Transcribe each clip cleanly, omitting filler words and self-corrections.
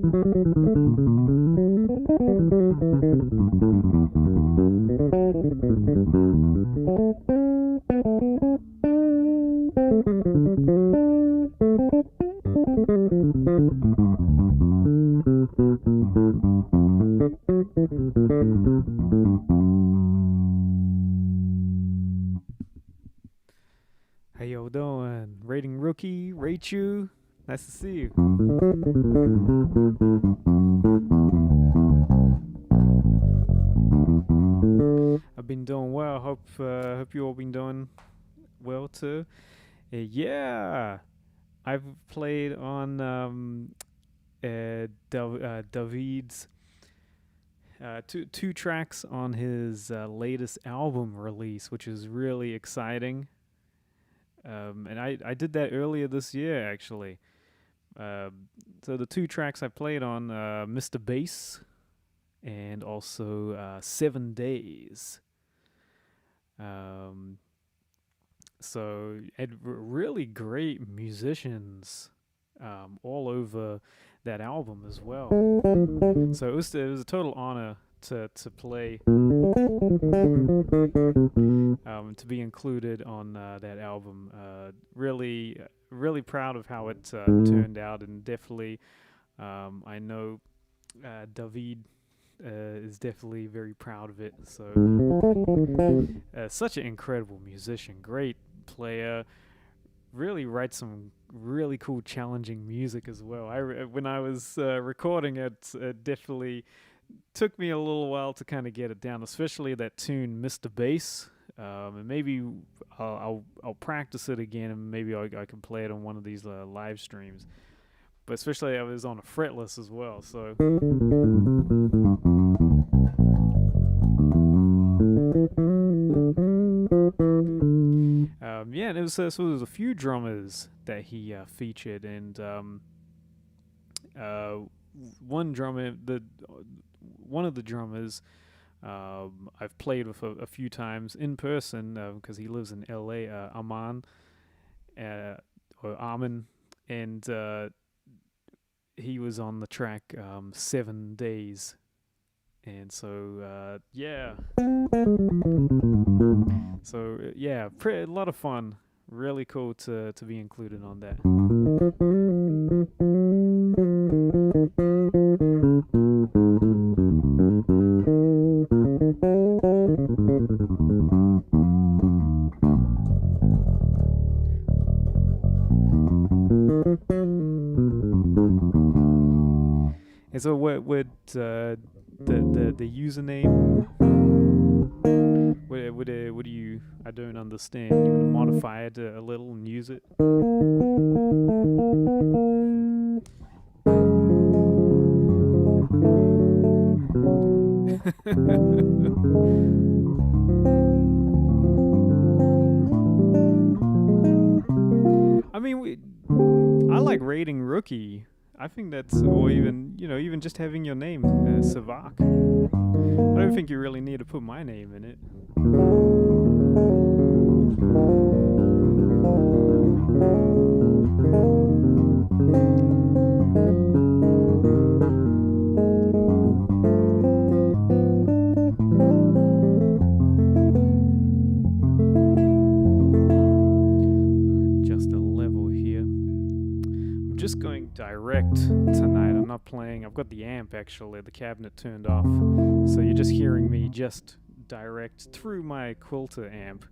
How y'all doing? Rating Rookie, rate you. Nice to see you. I've been doing well. Hope you all been doing well too. Yeah, I've played on David's two tracks on his latest album release, which is really exciting. And I did that earlier this year, actually. So the two tracks I played on, Mr. Bass and also 7 Days. So really great musicians all over that album as well. So it was a total honor to play, to be included on that album. Really proud of how it turned out, and definitely I know David is definitely very proud of it. So such an incredible musician, great player, really writes some really cool challenging music as well. When I was recording it, it definitely took me a little while to kind of get it down, especially that tune Mr. Bass. And maybe I'll practice it again, and maybe I can play it on one of these live streams. But especially I was on a fretless as well, so yeah, and so there was a few drummers that he featured, and one of the drummers I've played with a few times in person, because he lives in LA, Aman, and he was on the track 7 Days. And so, yeah. So, yeah, a lot of fun. Really cool to be included on that. And so what would the username, what do you, I don't understand. You want to modify it a little and use it? I mean, I like rating Rookie. I think that's, or even just having your name, Savak. I don't think you really need to put my name in it. Just going direct tonight. I'm not playing. I've got the amp, actually, the cabinet turned off, so you're just hearing me just direct through my Quilter amp.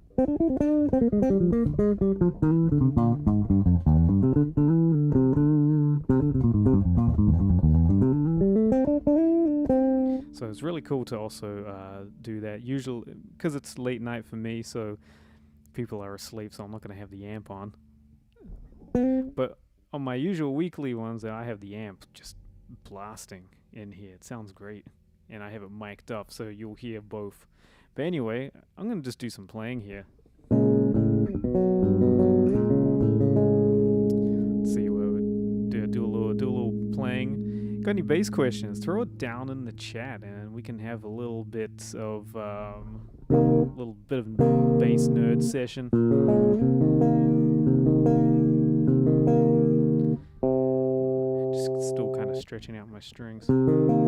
So it's really cool to also do that. Usually, because it's late night for me, so people are asleep, so I'm not going to have the amp on. But on my usual weekly ones, I have the amp just blasting in here. It sounds great. And I have it mic'd up, so you'll hear both. But anyway, I'm going to just do some playing here. Let's see, do a little playing. Got any bass questions? Throw it down in the chat, and we can have a little bit of a bass nerd session. still kind of stretching out my strings. All right.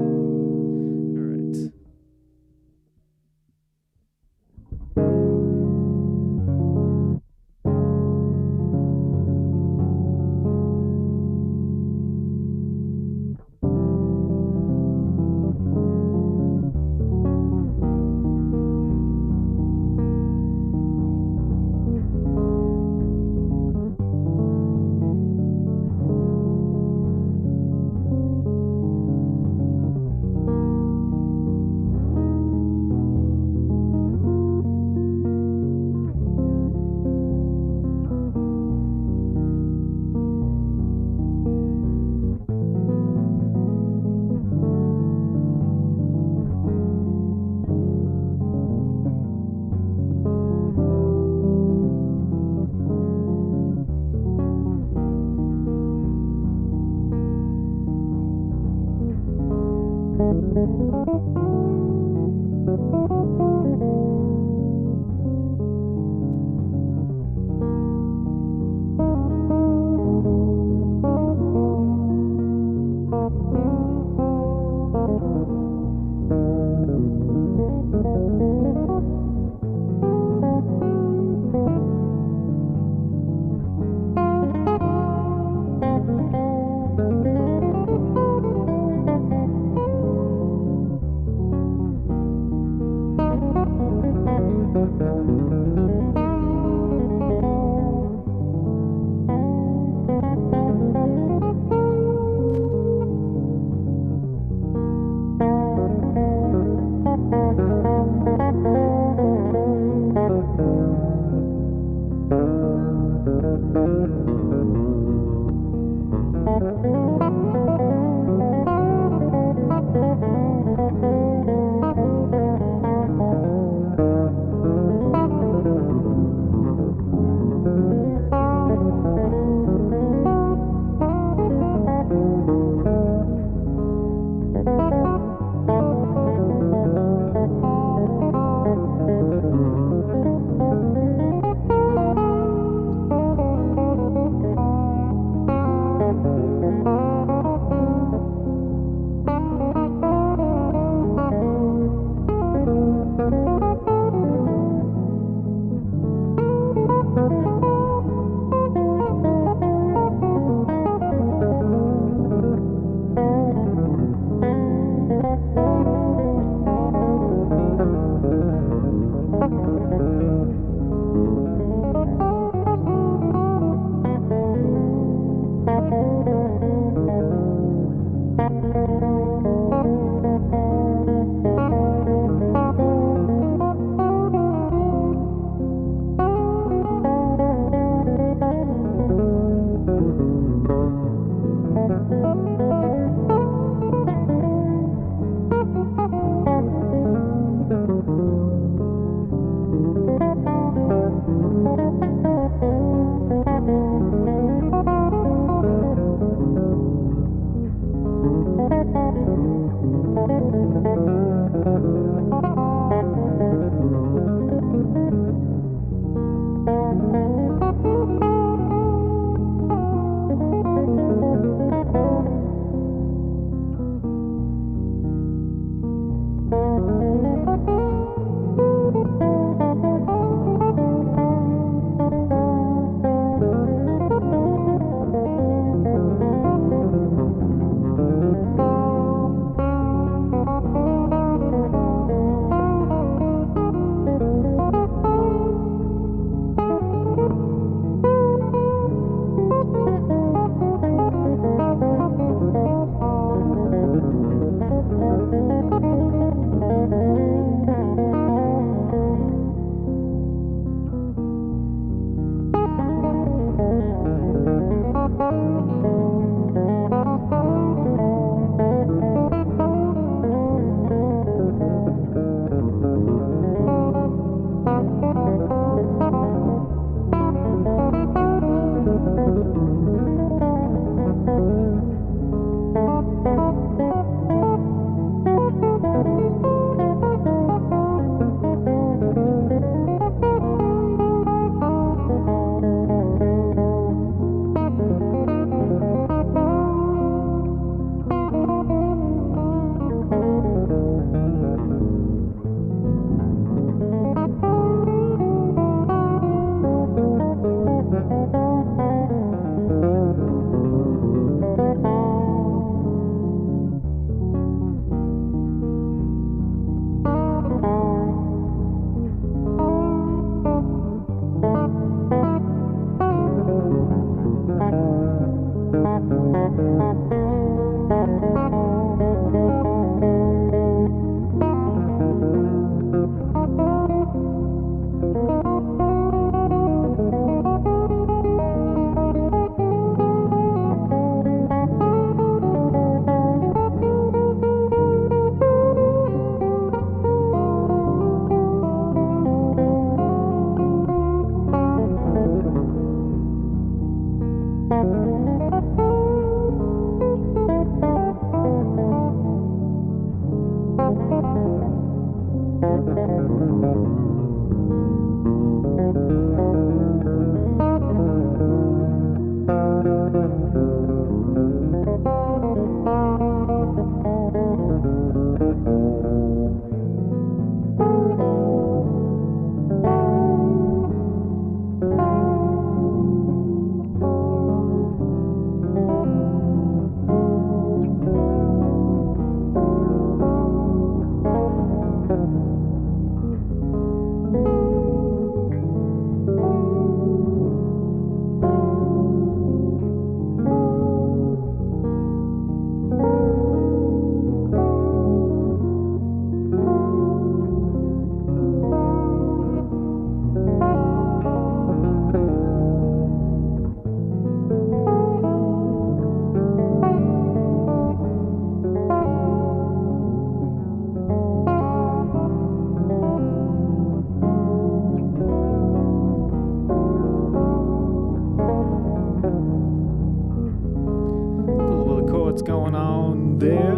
Going on there.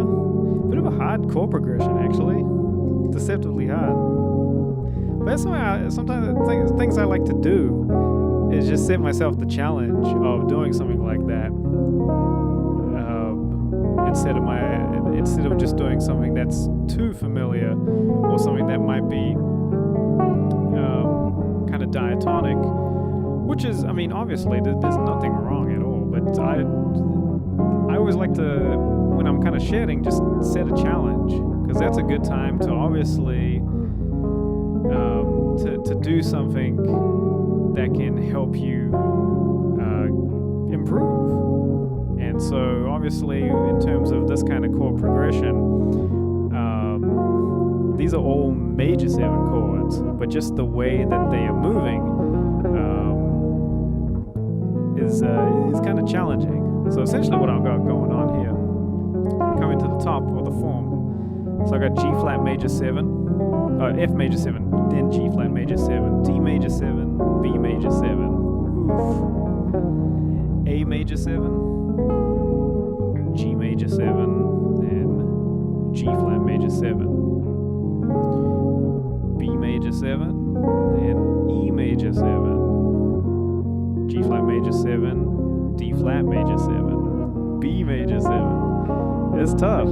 Bit of a hard chord progression, actually. Deceptively hard. But that's something sometimes things I like to do is just set myself the challenge of doing something like that. Instead of just doing something that's too familiar or something that might be kind of diatonic, which is, I mean, obviously there's nothing wrong at all, but I always like to, when I'm kind of shedding, just set a challenge, because that's a good time to obviously to do something that can help you improve. And so obviously in terms of this kind of chord progression, these are all major 7 chords, but just the way that they are moving is kind of challenging. So essentially what I've got going on here, coming to the top of the form. So I got G flat major 7, F major 7, then G flat major 7, D major 7, B major 7, A major 7, G major 7, then G flat major 7, B major 7, and E major 7, G flat major 7, D flat major 7, B major 7. It's tough.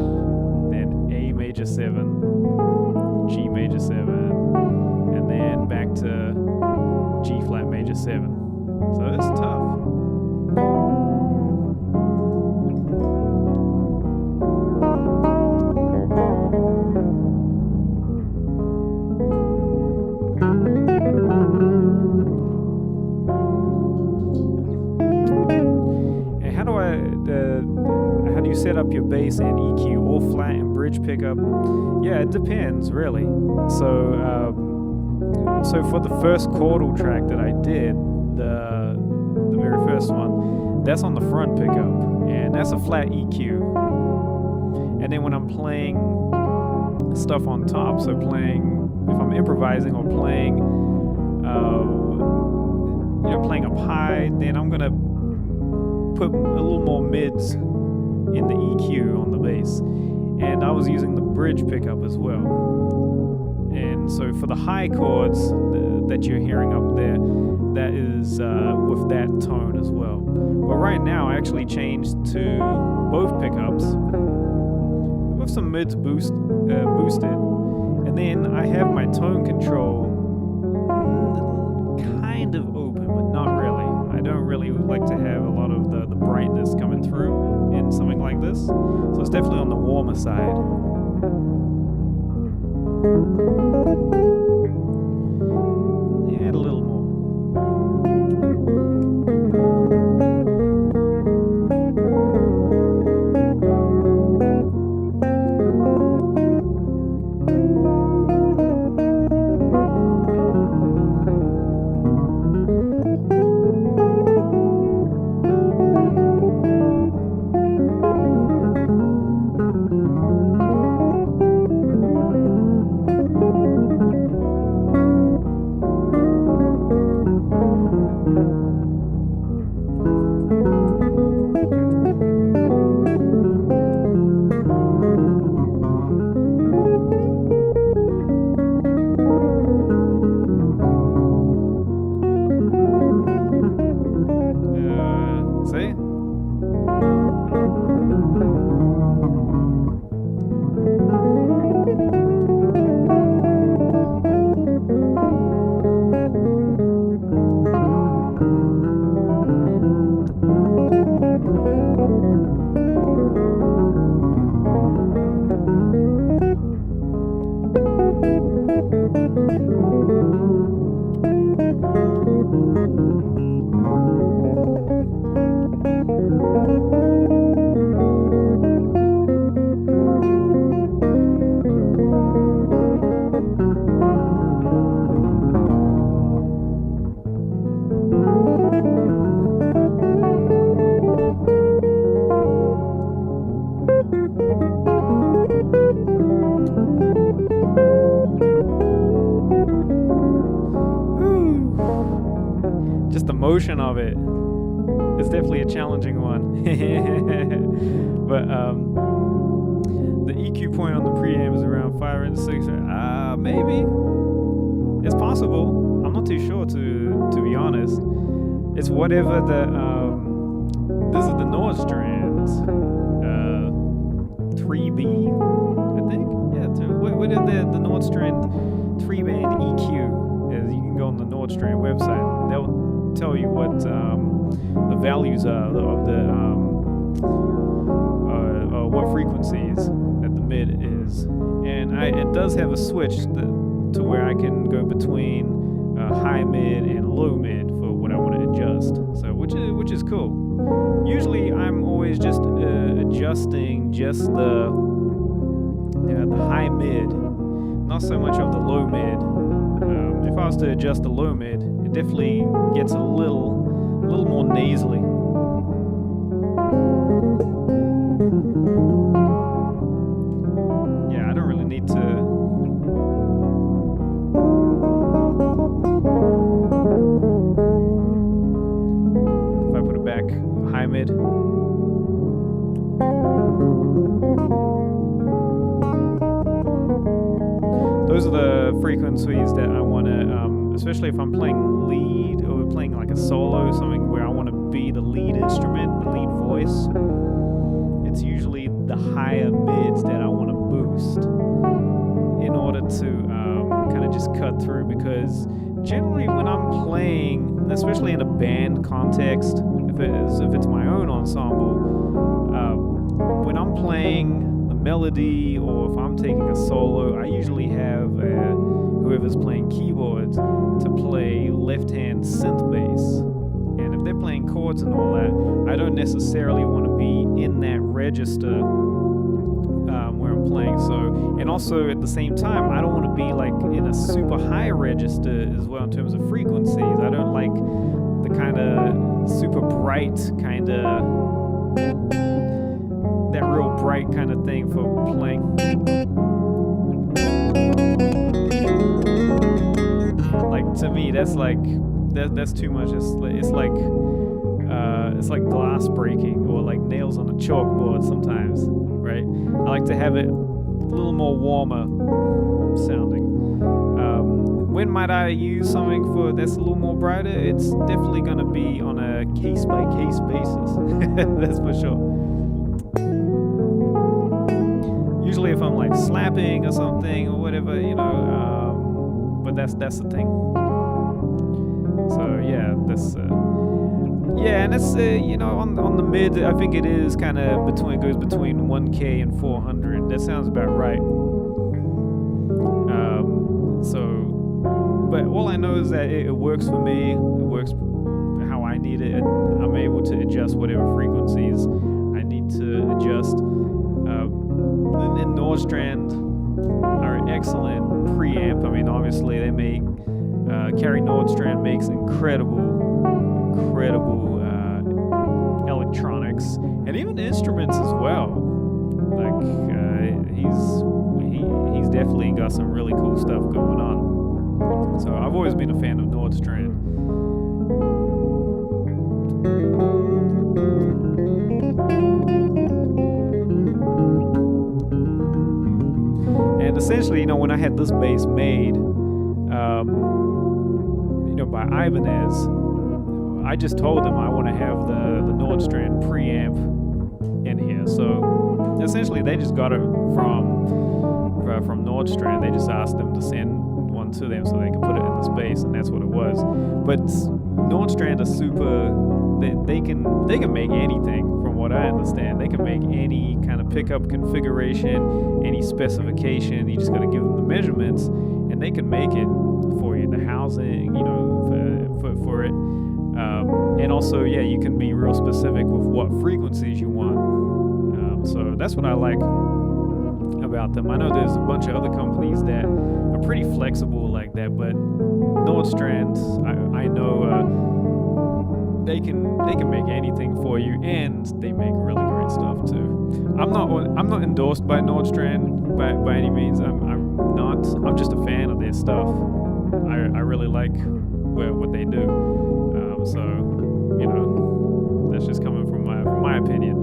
Then A major 7, G major 7, and then back to G flat major 7. So it's tough. How do you set up your bass and EQ or flat and bridge pickup? Yeah, it depends really. So for the first chordal track that I did, the very first one, that's on the front pickup, and that's a flat EQ. And then when I'm playing stuff on top, so playing, if I'm improvising or playing, playing up high, then I'm gonna put a little more mids in the EQ on the bass, and I was using the bridge pickup as well. And so for the high chords that you're hearing up there, that is with that tone as well. But right now I actually changed to both pickups with some mids boosted, and then I have my tone control kind of open, but not really. I don't really like to have a lot of the brightness coming through in something like this, so it's definitely on the warmer side. Add a little more. Just the motion of it is definitely a challenging one. But the EQ point on the preamp is around 5 and 6. Maybe it's possible. I'm not too sure to be honest. It's whatever the this is the Nordstrand 3B, I think. Yeah, what is the Nordstrand 3-band EQ? Is you can go on the Nordstrand website. They'll tell you what the values are of the what frequencies that the mid is, and it does have a switch to where I can go between high mid and low mid for what I want to adjust. So which is cool. Usually I'm always just adjusting just the high mid, not so much of the low mid. If I was to adjust the low mid, it definitely gets a little more nasally. Yeah, I don't really need to. If I put it back high mid. Those are the frequencies that I want to, especially if I'm playing lead or playing like a solo, something where I want to be the lead instrument, the lead voice. It's usually the higher mids that I want to boost in order to kind of just cut through, because generally when I'm playing, especially in a band context, if it's my own ensemble, when I'm playing melody or if I'm taking a solo, I usually have whoever's playing keyboards to play left-hand synth bass. And if they're playing chords and all that, I don't necessarily want to be in that register where I'm playing. So, and also at the same time, I don't want to be like in a super high register as well in terms of frequencies. I don't like the kind of super bright kind of that real bright kind of thing for playing. Like to me, that's like that's too much. It's like glass breaking or like nails on a chalkboard sometimes, right? I like to have it a little more warmer sounding. When might I use something that's a little more brighter? It's definitely going to be on a case-by-case basis. That's for sure. Usually if I'm like slapping or something or whatever, but that's the thing. So yeah, that's and it's on the mid, I think it is kind of goes between 1K and 400. That sounds about right. But all I know is that it works for me. It works how I need it. I'm able to adjust whatever frequencies I need to adjust. And Nordstrand are an excellent preamp. I mean, obviously they make Carrie Nordstrand makes incredible electronics and even instruments as well. Like he's definitely got some really cool stuff going on. So I've always been a fan of Nordstrand. And essentially, when I had this bass made, by Ibanez, I just told them I want to have the Nordstrand preamp in here. So essentially, they just got it from Nordstrand. They just asked them to send one to them so they could put it in the space, and that's what it was. But Nordstrand are super. They can make anything, from what I understand. They can make any kind of pickup configuration, any specification. You just got to give them the measurements, and they can make it for you. The housing, for it. And also, you can be real specific with what frequencies you want. So that's what I like about them. I know there's a bunch of other companies that are pretty flexible like that, but Nordstrand, I know they can make anything for you, and they make really great stuff too. I'm not endorsed by Nordstrand by any means. I'm not. I'm just a fan of their stuff. I really like what they do. So you know, that's just coming from my opinion.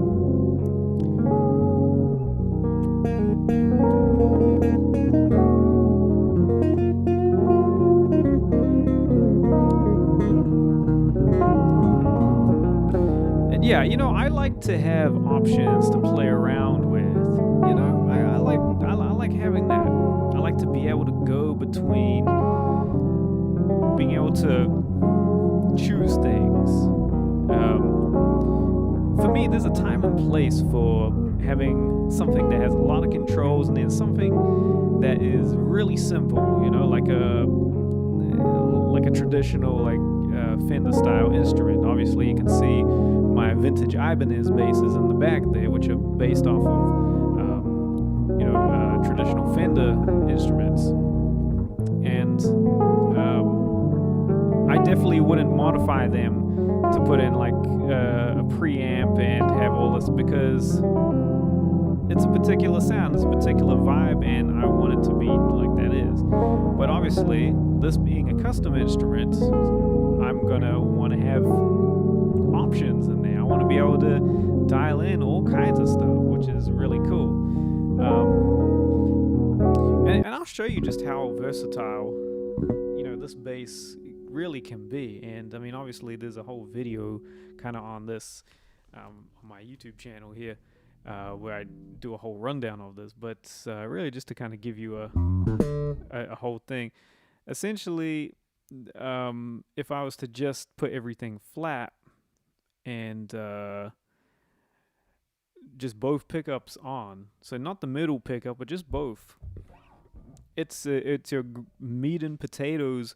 Yeah, you know, I like to have options to play around with. You know, I like having that. I like to be able to go between being able to choose things. For me, there's a time and place for having something that has a lot of controls, and then something that is really simple. You know, like a traditional Fender style instrument. Obviously, you can see my vintage Ibanez basses in the back there, which are based off of traditional Fender instruments, and I definitely wouldn't modify them to put in like a preamp and have all this, because it's a particular sound, it's a particular vibe, and I want it to be like that is. But obviously, this being a custom instrument, I'm gonna want to have options in there. I want to be able to dial in all kinds of stuff, which is really cool. And I'll show you just how versatile, you know, this bass really can be. And I mean, obviously, there's a whole video kind of on this on my YouTube channel here, where I do a whole rundown of this. But really, just to kind of give you a whole thing. Essentially, if I was to just put everything flat and just both pickups on, so not the middle pickup, but just both, it's your meat and potatoes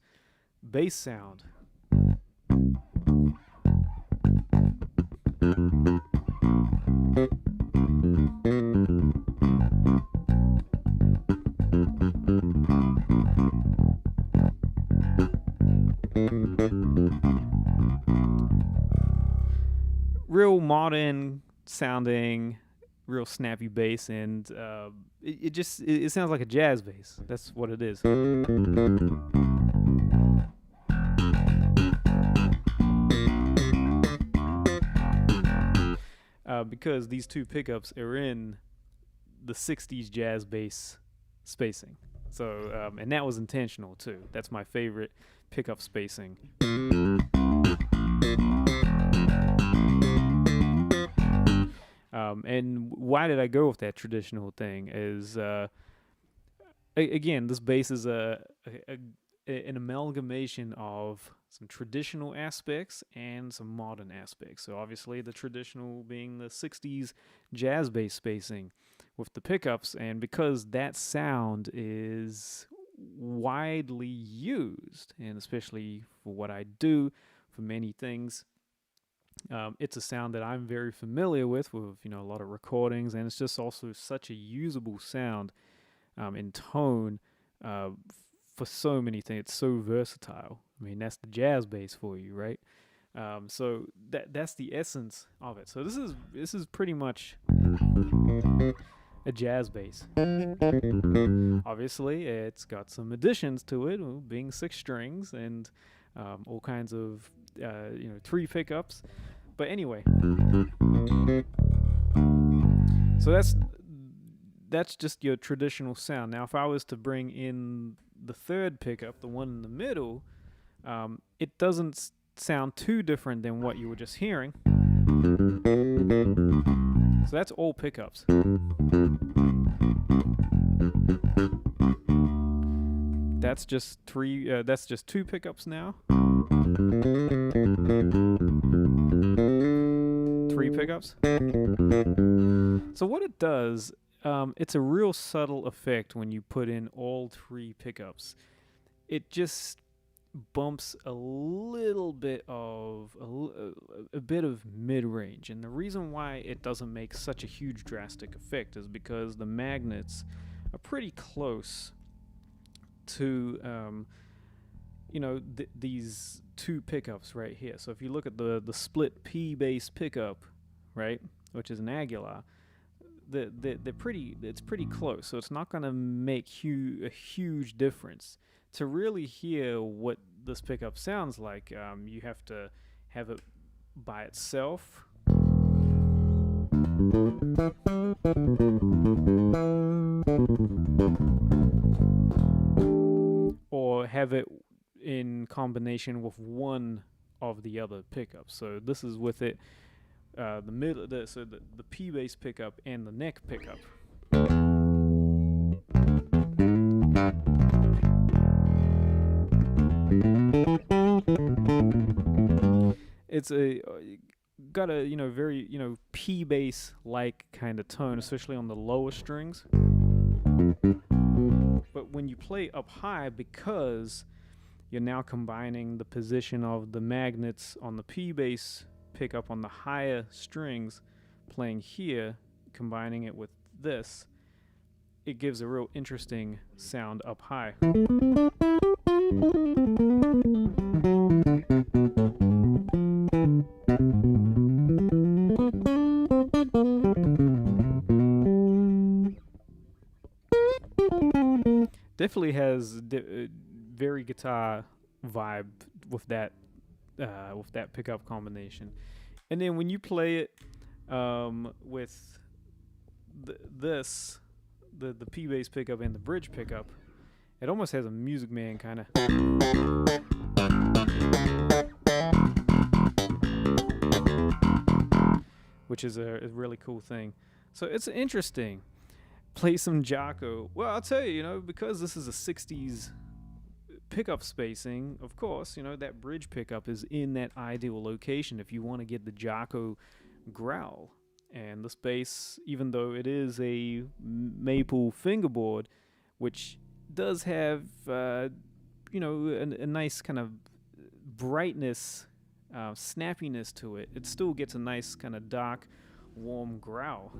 bass sound. Real modern sounding, real snappy bass, and it sounds like a jazz bass. That's what it is. Because these two pickups are in the 60s jazz bass spacing. So, and that was intentional too. That's my favorite pickup spacing. And why did I go with that traditional thing is, again, this bass is an amalgamation of some traditional aspects and some modern aspects. So obviously the traditional being the 60s jazz bass spacing with the pickups, and because that sound is widely used, and especially for what I do, for many things, it's a sound that I'm very familiar with, you know, a lot of recordings, and it's just also such a usable sound in tone for so many things. It's so versatile. I mean, that's the jazz bass for you, right? So that's the essence of it. So this is pretty much a jazz bass. Obviously, it's got some additions to it, being 6 strings and all kinds of 3 pickups. But anyway, so that's just your traditional sound. Now, if I was to bring in the third pickup, the one in the middle, it doesn't sound too different than what you were just hearing. So that's all pickups. That's just 3. That's just 2 pickups now. 3 pickups. So what it does, it's a real subtle effect when you put in all 3 pickups. It just bumps a little bit of a bit of mid-range, and the reason why it doesn't make such a huge drastic effect is because the magnets are pretty close to you know, these two pickups right here. So if you look at the split P bass pickup, right, which is an Aguilar, they're pretty. It's pretty close. So it's not gonna make a huge difference. To really hear what this pickup sounds like, you have to have it by itself. Or have it in combination with one of the other pickups. So this is with it, the middle, the P bass pickup and the neck pickup. It's got a very P bass like kind of tone, especially on the lower strings. But when you play up high, because you're now combining the position of the magnets on the P bass pickup on the higher strings, playing here, combining it with this, it gives a real interesting sound up high. Definitely has very guitar vibe with that pickup combination. And then when you play it with the P bass pickup and the bridge pickup, it almost has a Music Man kind of. Which is a really cool thing. So it's interesting. Play some Jaco. Well, I'll tell you, because this is a 60s pickup spacing, of course, that bridge pickup is in that ideal location if you want to get the Jaco growl. And this bass, even though it is a maple fingerboard, which does have, a nice kind of brightness, snappiness to it, it still gets a nice kind of dark, warm growl.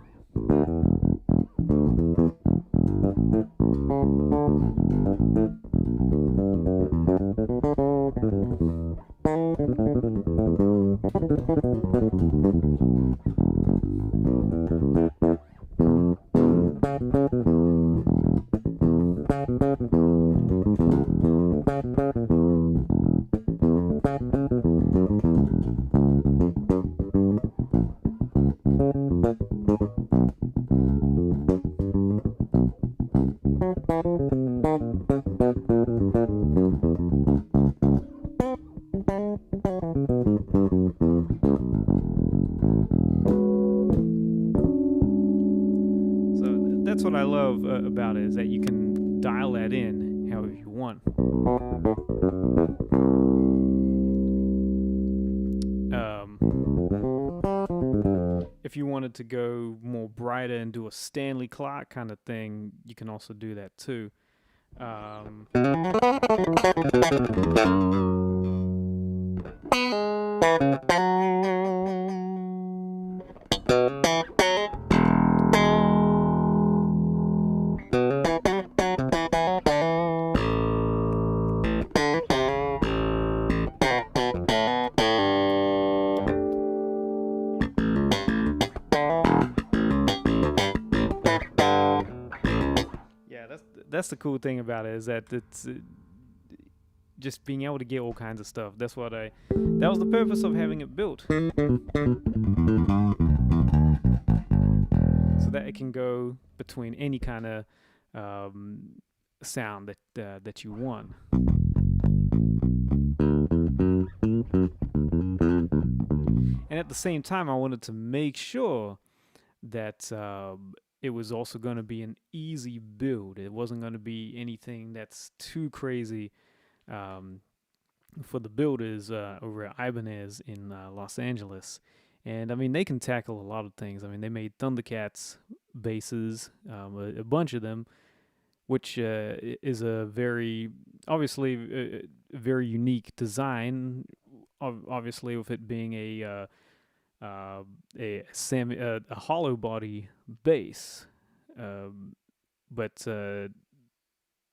That's what I love about it, is that you can dial that in however you want. If you wanted to go more brighter and do a Stanley Clarke kind of thing, you can also do that too. That's the cool thing about it, is that it's just being able to get all kinds of stuff. That was the purpose of having it built, so that it can go between any kind of sound that you want. And at the same time, I wanted to make sure that it was also going to be an easy build. It wasn't going to be anything that's too crazy for the builders over at Ibanez in Los Angeles. And I mean, they can tackle a lot of things. I mean, they made Thundercats basses, a bunch of them, which is a very, obviously, a very unique design. Obviously, with it being a hollow body bass, but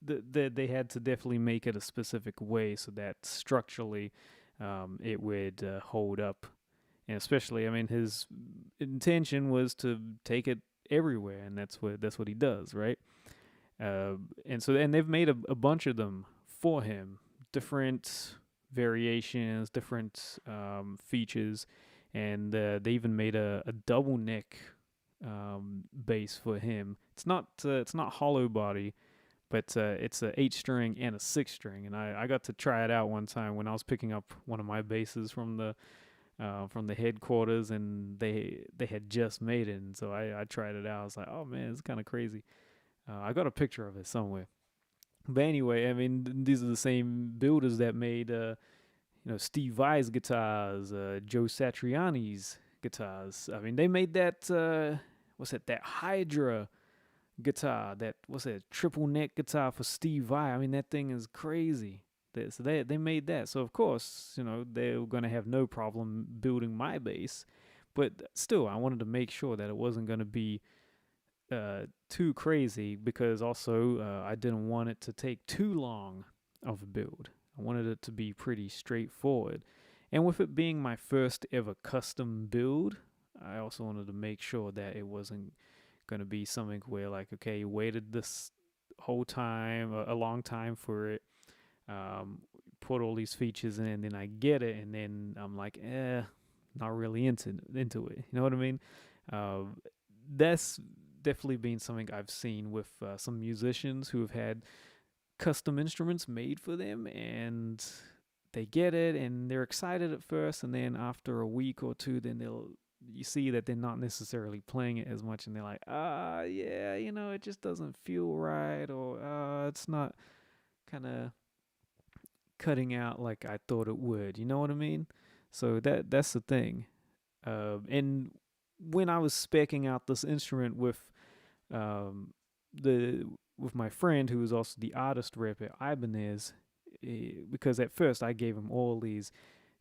they had to definitely make it a specific way so that structurally it would hold up. And especially, I mean, his intention was to take it everywhere, and that's what he does, right? And they've made a bunch of them for him, different variations, different features, and they even made a double neck bass for him. It's not hollow body, but it's a 8-string and a 6-string, and I got to try it out one time when I was picking up one of my basses from the headquarters, and they had just made it, and so I tried it out. I was like, oh man, it's kind of crazy. I got a picture of it somewhere. But anyway, I mean, these are the same builders that made Steve Vai's guitars, Joe Satriani's guitars. I mean, they made that that Hydra guitar, that triple neck guitar for Steve Vai. I mean, that thing is crazy. So they made that. So of course, they were gonna have no problem building my bass, but still, I wanted to make sure that it wasn't gonna be too crazy, because also I didn't want it to take too long of a build. I wanted it to be pretty straightforward. And with it being my first ever custom build, I also wanted to make sure that it wasn't going to be something where, like, okay, you waited this whole time, a long time for it, put all these features in, and then I get it, and then I'm like, not really into it. You know what I mean? That's definitely been something I've seen with some musicians who have had custom instruments made for them, and they get it and they're excited at first, and then after a week or two, then you see that they're not necessarily playing it as much, and they're like, yeah, it just doesn't feel right, or it's not kind of cutting out like I thought it would. You know what I mean? So that's the thing. And when I was specking out this instrument with my friend, who was also the artist rep at Ibanez, because at first I gave him all these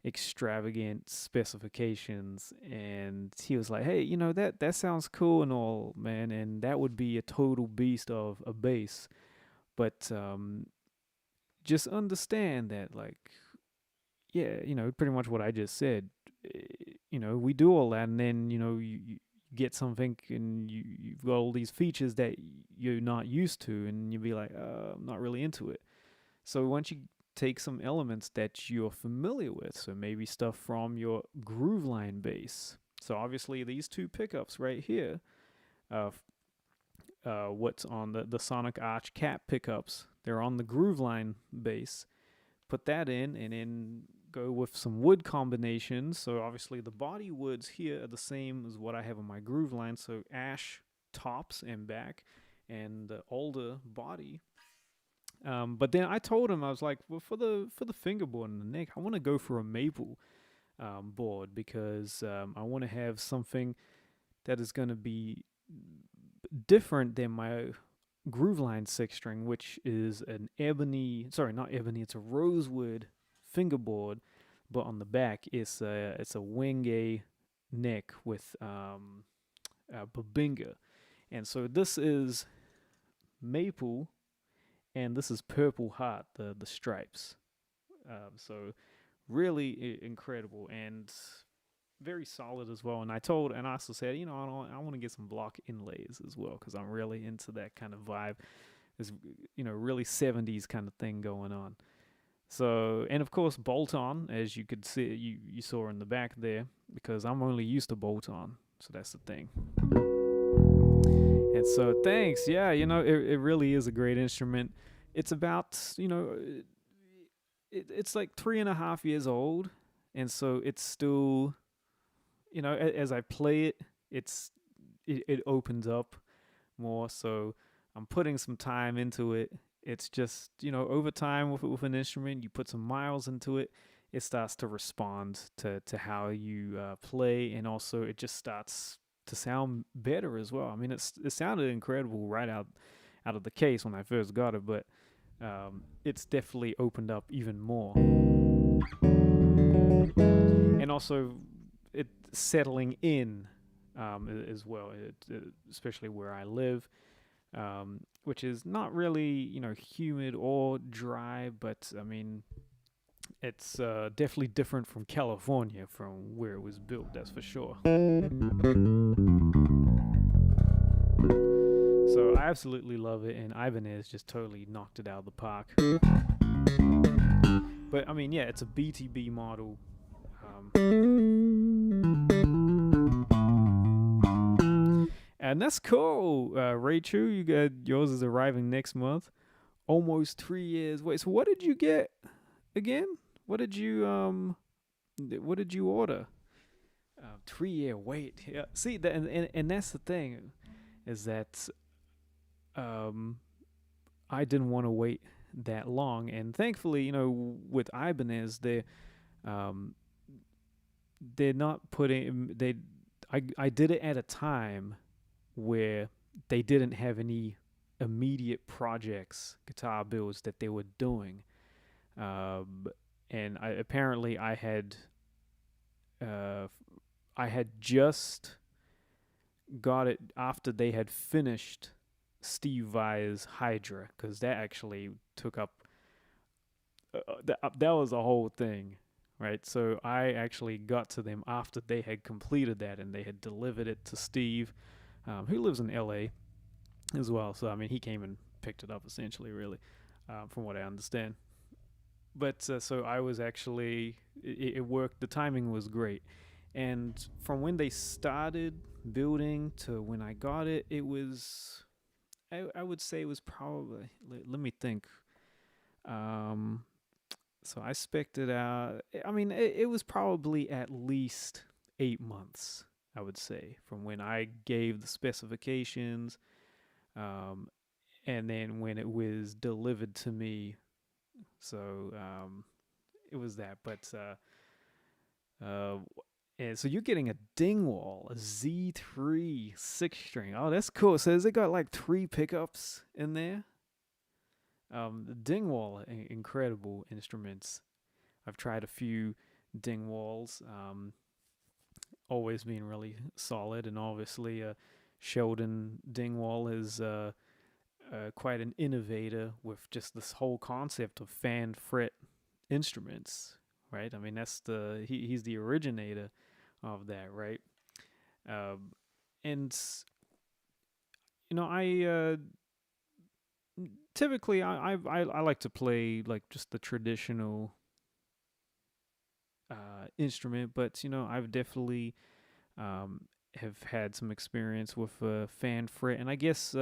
extravagant specifications, and he was like, hey, that sounds cool and all, man, and that would be a total beast of a bass, but just understand that, like, yeah, pretty much what I just said. We do all that, and then you get something, and you've got all these features that you're not used to, and you'll be like, I'm not really into it. So once you take some elements that you're familiar with, so maybe stuff from your Grooveline bass. So obviously these two pickups right here, what's on the Sonic Arch Cap pickups, they're on the Grooveline bass. Put that in, and then go with some wood combinations. So obviously the body woods here are the same as what I have on my Grooveline. So ash tops and back, and the older body. But then I told him, I was like, well, for the fingerboard and the neck, I want to go for a maple board, because I want to have something that is going to be different than my Grooveline 6-string, which is an ebony, sorry, not ebony, it's a rosewood fingerboard, but on the back it's a wenge neck with babinga. And so this is maple, and this is purple heart, the stripes. So really incredible, and very solid as well. And I also said, I want to get some block inlays as well, because I'm really into that kind of vibe. There's, really 70s kind of thing going on. So, and of course, bolt on, as you could see, you saw in the back there, because I'm only used to bolt on. So that's the thing. And so thanks. Yeah, it really is a great instrument. It's about, it's like 3.5 years old. And so it's still, as I play it, it opens up more. So I'm putting some time into it. It's just, over time with an instrument, you put some miles into it, it starts to respond to how you play, and also it just starts to sound better as well. I mean, it sounded incredible right out of the case when I first got it, but it's definitely opened up even more. And also, it settling in as well, especially where I live. which is not really, humid or dry, but I mean, it's definitely different from California, from where it was built, that's for sure. So I absolutely love it, and Ibanez just totally knocked it out of the park. But I mean, yeah, it's a BTB model. And that's cool. Rachel, you got yours is arriving next month. Almost 3 years. Wait, so what did you get again? What did you order? 3-year wait. Yeah. See that, and that's the thing, is that I didn't want to wait that long, and thankfully, with Ibanez, they're not putting I did it at a time where they didn't have any immediate projects, guitar builds that they were doing, and apparently I had just got it after they had finished Steve Vai's Hydra, because that actually took up that was a whole thing, right? So I actually got to them after they had completed that, and they had delivered it to Steve, who lives in LA as well. So I mean, he came and picked it up essentially, really, from what I understand. But so I was actually, it worked. The timing was great, and from when they started building to when I got it, it was, I would say it was probably, let me think. So I spec'd it out. I mean, it was probably at least 8 months, I would say, from when I gave the specifications, and then when it was delivered to me. So it was that. But and so you're getting a Dingwall, a Z3 6-string. Oh, that's cool. So has it got like 3 pickups in there? The Dingwall, incredible instruments. I've tried a few Dingwalls, always been really solid, and obviously Sheldon Dingwall is quite an innovator with just this whole concept of fan fret instruments, right? I mean, that's he's the originator of that, right? And I typically I like to play like just the traditional instrument, but I've definitely have had some experience with fan fret, and I guess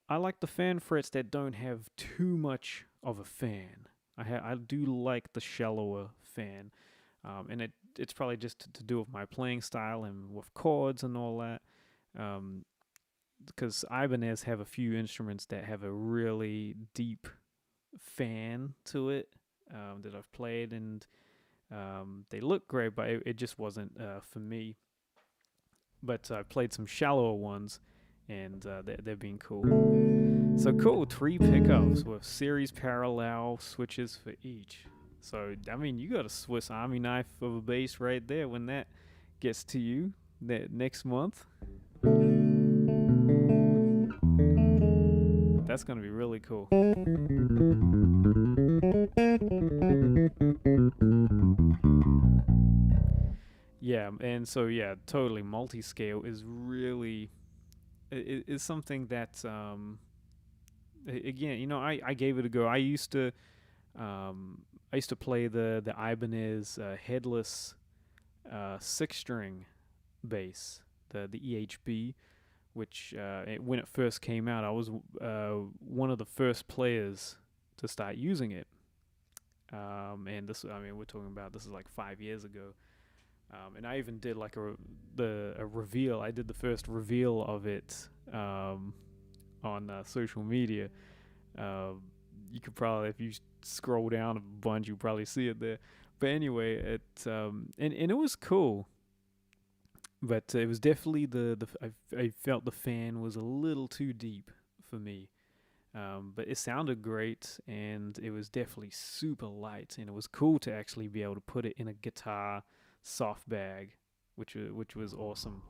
I like the fan frets that don't have too much of a fan. I do like the shallower fan, and it's probably just to do with my playing style and with chords and all that. Because Ibanez have a few instruments that have a really deep fan to it, that I've played, and they look great, but it just wasn't for me. But I played some shallower ones, and they've been cool. So cool, 3 pickups with series parallel switches for each. So I mean, you got a Swiss Army knife of a bass right there when that gets to you that next month. That's gonna be really cool. Yeah, and so yeah, totally multi-scale is really is something that again, I gave it a go. I used to play the Ibanez headless 6-string bass, the EHB, which when it first came out, I was one of the first players to start using it. And this, I mean, we're talking about, this is like 5 years ago. And I even did like a reveal. I did the first reveal of it on social media. You could probably, if you scroll down a bunch, you probably see it there. But anyway, it and it was cool. But it was definitely I felt the fan was a little too deep for me. But it sounded great, and it was definitely super light, and it was cool to actually be able to put it in a guitar soft bag, which was awesome.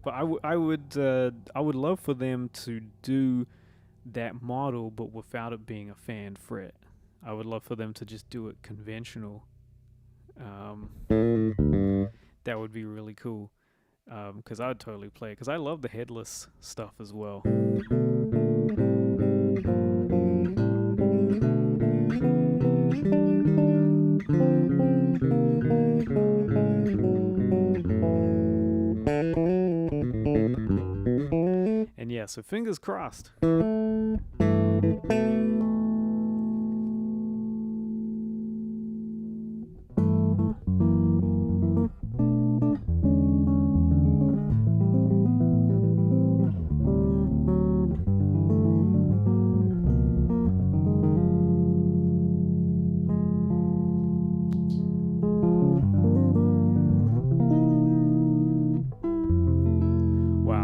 But I would love for them to do that model, but without it being a fan fret. I would love for them to just do it conventional. That would be really cool. Because I would totally play it. Because I love the headless stuff as well. And yeah, so fingers crossed.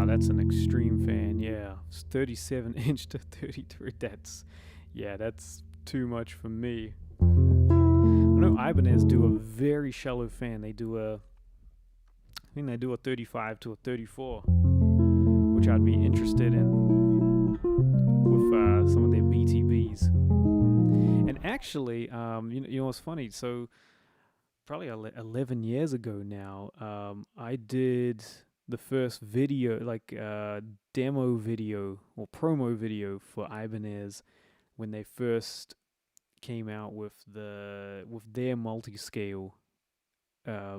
That's an extreme fan, yeah. It's 37-inch to 33. That's too much for me. I know Ibanez do a very shallow fan. I think they do a 35 to a 34, which I'd be interested in with some of their BTBs. And actually, you know what's funny? So probably 11 years ago now, I did the first video, like demo video or promo video for Ibanez when they first came out with their multi-scale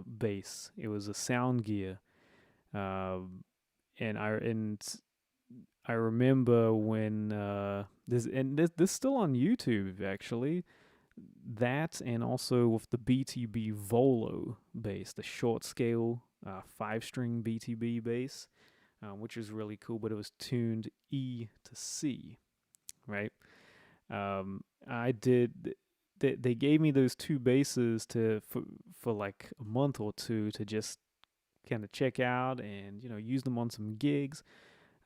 bass. It was a Sound Gear, and I remember when this still on YouTube actually. That, and also with the BTB Volo bass, the short scale 5-string BTB bass, which is really cool, but it was tuned E to C, right? I did. They gave me those two basses for like a month or two to just kind of check out and use them on some gigs.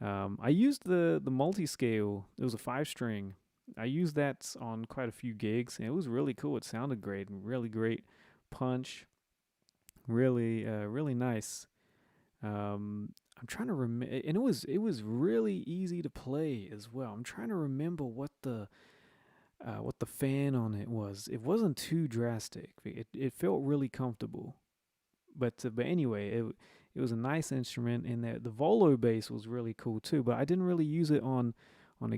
I used the multi-scale. It was a 5-string. I used that on quite a few gigs, and it was really cool. It sounded great, really great punch, really nice. I'm trying to remember, and it was really easy to play as well. I'm trying to remember what the fan on it was. It wasn't too drastic. It felt really comfortable. But anyway, it was a nice instrument, and the Volo bass was really cool too. But I didn't really use it on a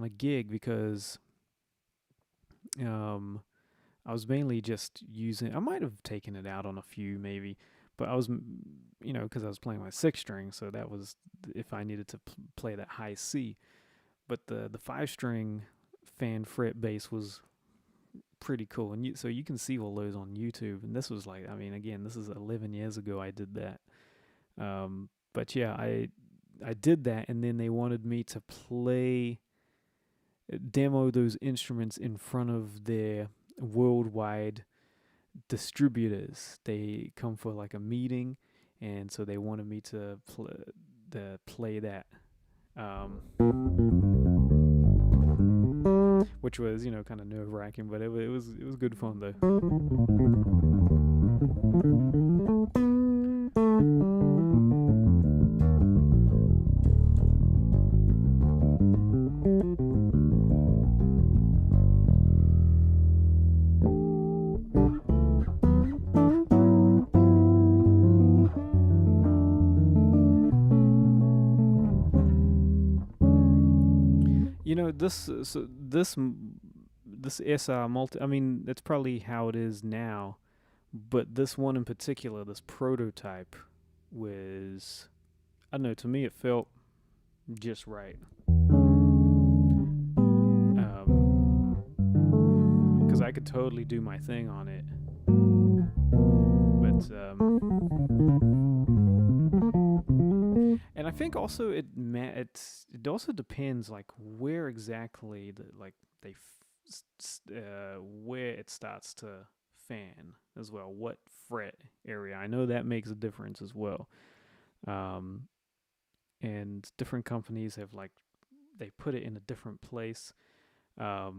gig because I was mainly just using. I might have taken it out on a few maybe, but I was because I was playing my 6-string, so that was if I needed to play that high C. But the 5-string fan fret bass was pretty cool, and so you can see all those on YouTube. And this was like, I mean, again, this is 11 years ago I did that. But yeah, I did that, and then they wanted me to demo those instruments in front of their worldwide distributors. They come for like a meeting, and so they wanted me to play that, which was kind of nerve-wracking, but it was good fun though. This SR multi. I mean, that's probably how it is now, but this one in particular, this prototype, was, I don't know. To me, it felt just right. Because I could totally do my thing on it, but and I think also it also depends like where exactly where it starts to fan as well, what fret area. I know that makes a difference as well. And different companies have they put it in a different place. Yeah,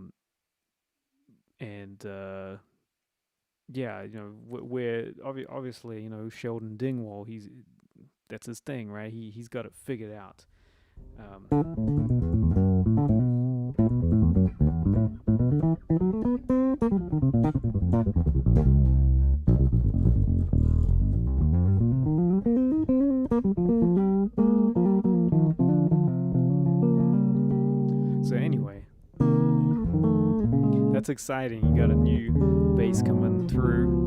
where obviously, Sheldon Dingwall, that's his thing, right? He's got it figured out. So anyway, that's exciting. You got a new bass coming through.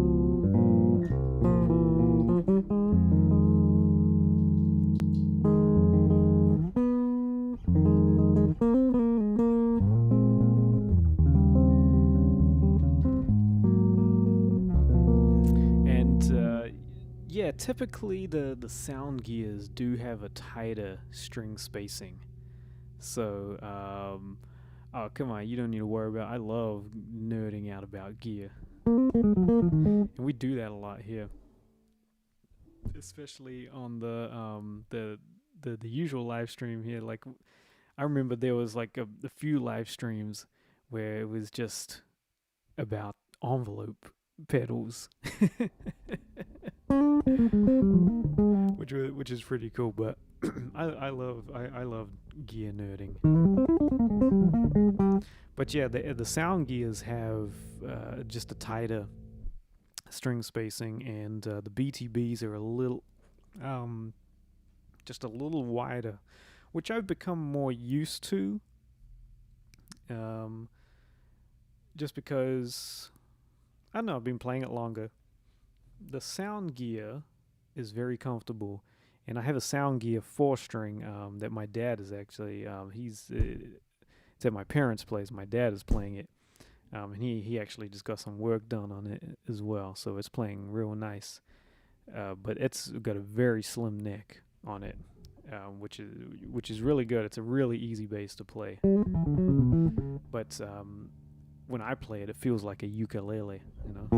Yeah, typically the sound gears do have a tighter string spacing. So, oh, come on, you don't need to worry about I love nerding out about gear. And we do that a lot here. Especially on the usual live stream here. Like, I remember there was like a few live streams where it was just about envelope pedals. which is pretty cool, but I love gear nerding. But yeah, the sound gears have just a tighter string spacing, and the BTBs are a little just a little wider, which I've become more used to, just because I don't know, I've been playing it longer. The sound gear is very comfortable, and I have a sound gear 4-string that my dad is actually it's at my parents' place. My dad is playing it, and he actually just got some work done on it as well, so it's playing real nice. But it's got a very slim neck on it, which is really good. It's a really easy bass to play, but when I play it, it feels like a ukulele, you know.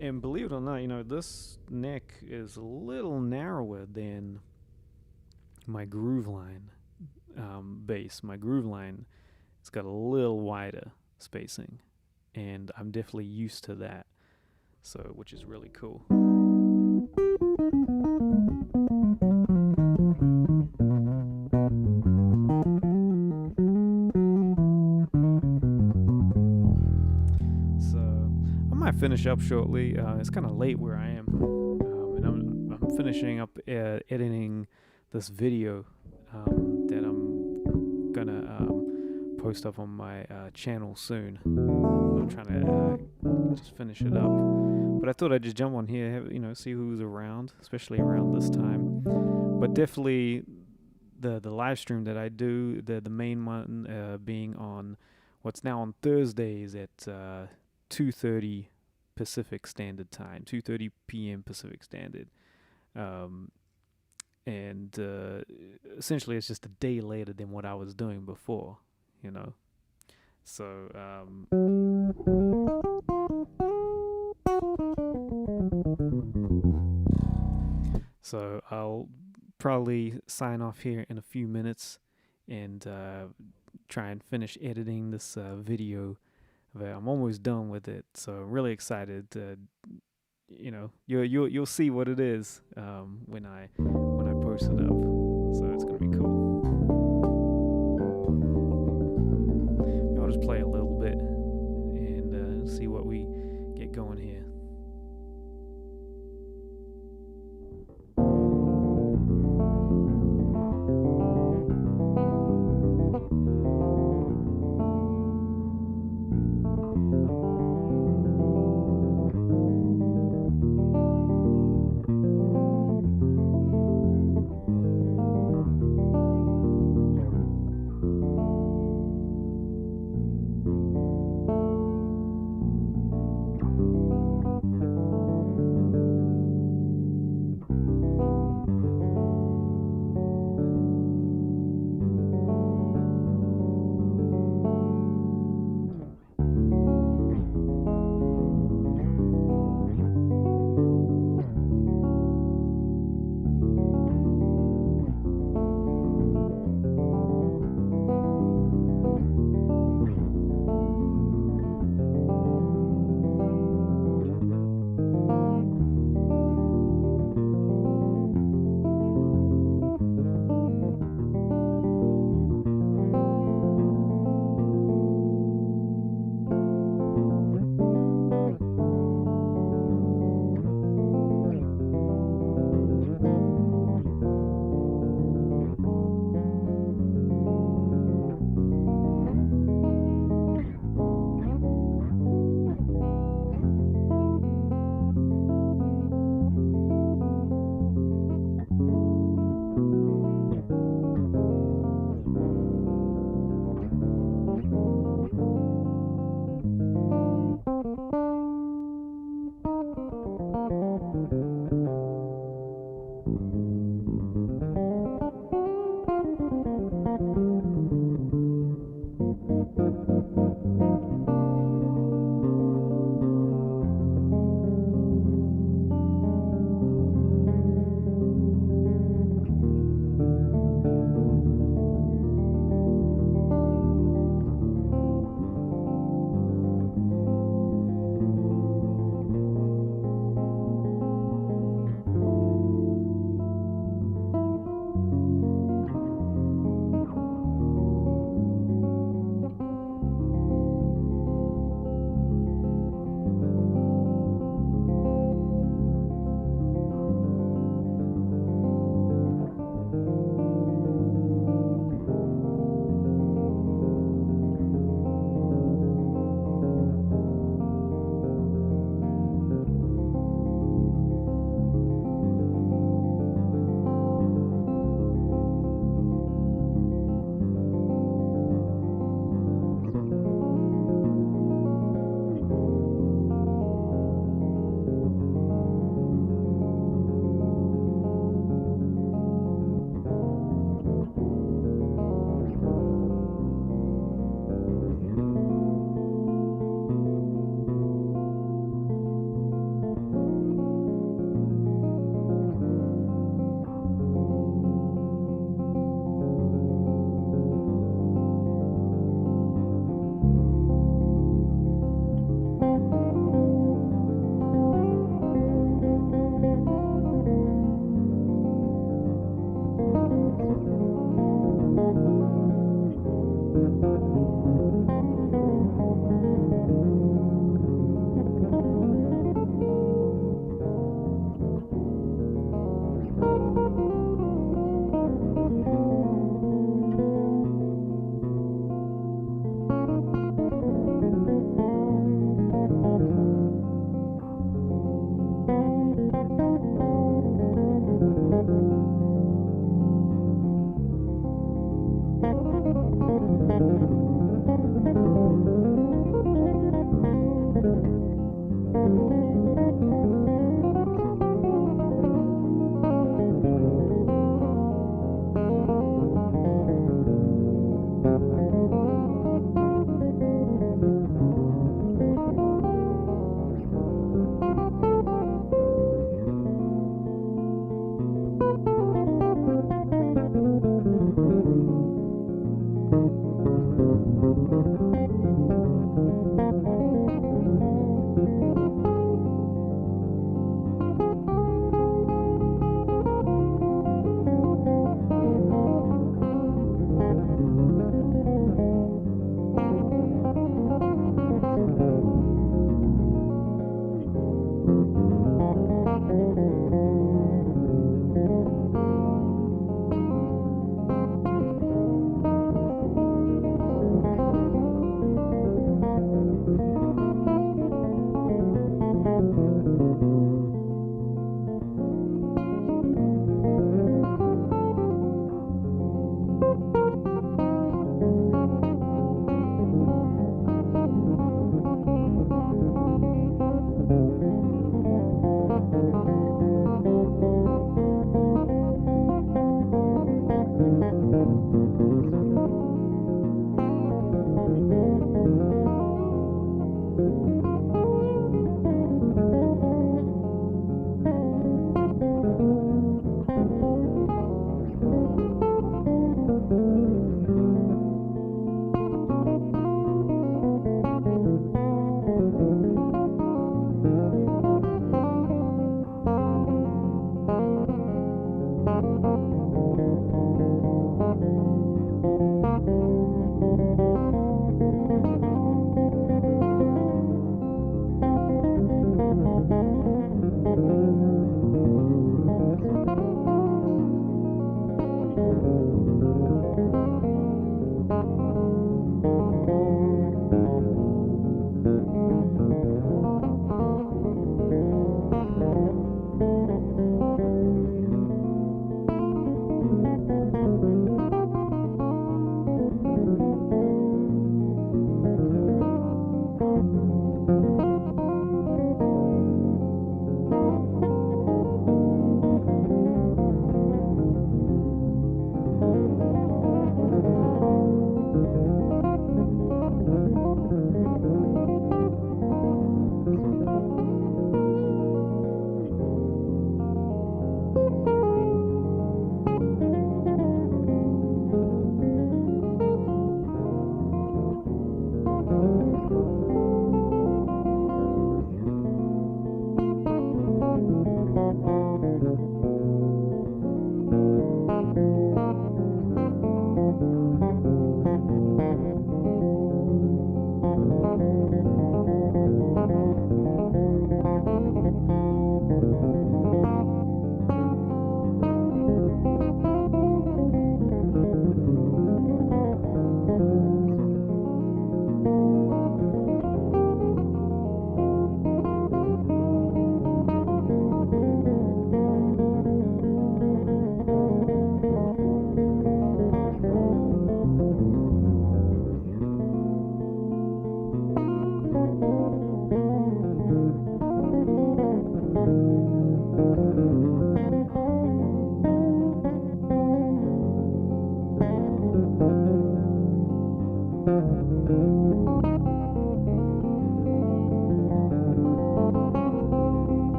And believe it or not, you know, this neck is a little narrower than my groove line bass. My groove line, it's got a little wider spacing, and I'm definitely used to that. So, which is really cool. Finish up shortly. It's kind of late where I am, and I'm finishing up editing this video that I'm gonna post up on my channel soon. I'm trying to just finish it up, but I thought I'd just jump on here, you know, see who's around, especially around this time. But definitely the live stream that I do, the main one being on what's now on Thursdays at 2:30 Pacific Standard Time, 2:30 p.m. Pacific Standard, and essentially it's just a day later than what I was doing before, you know. So I'll probably sign off here in a few minutes and try and finish editing this video. I'm almost done with it, so really excited. You know, you'll see what it is when I post it up. So it's gonna be cool. I'll just play a little bit and see what we get going here.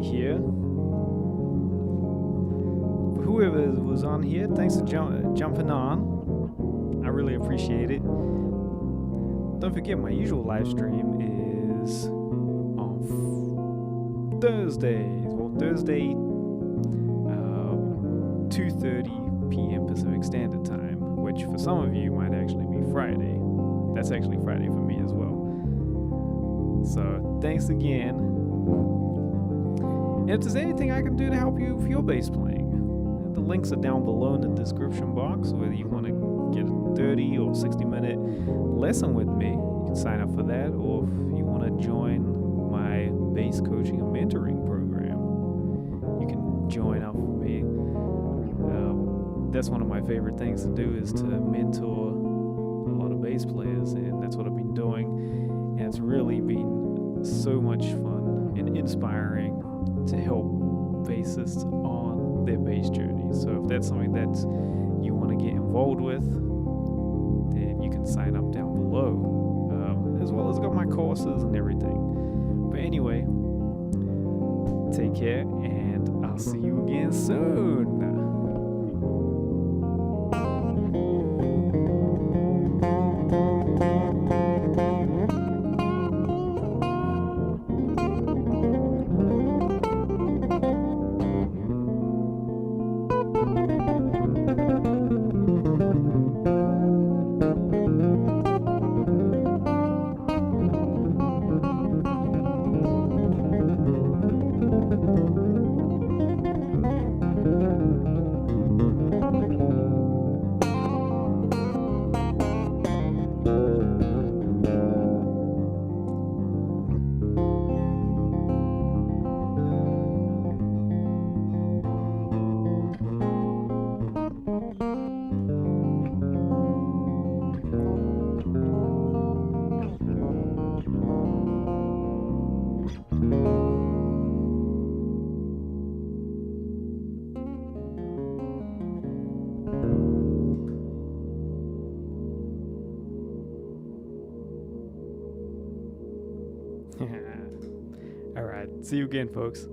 Here. Whoever was on here, thanks for jumping on. I really appreciate it. Don't forget, my usual live stream is on Thursdays. Well, Thursday, 2:30 p.m. Pacific Standard Time, which for some of you might actually be Friday. That's actually Friday for me as well. So thanks again. And if there's anything I can do to help you with your bass playing, the links are down below in the description box. Whether you want to get a 30 or 60-minute lesson with me, you can sign up for that. Or if you want to join my bass coaching and mentoring program, you can join up with me. That's one of my favorite things to do, is to mentor a lot of bass players, and that's what I've been doing. And it's really been so much fun and inspiring to help bassists on their bass journey. So if that's something that you want to get involved with, then you can sign up down below, as well as I got my courses and everything. But anyway, take care, and I'll see you again soon. All right. See you again, folks.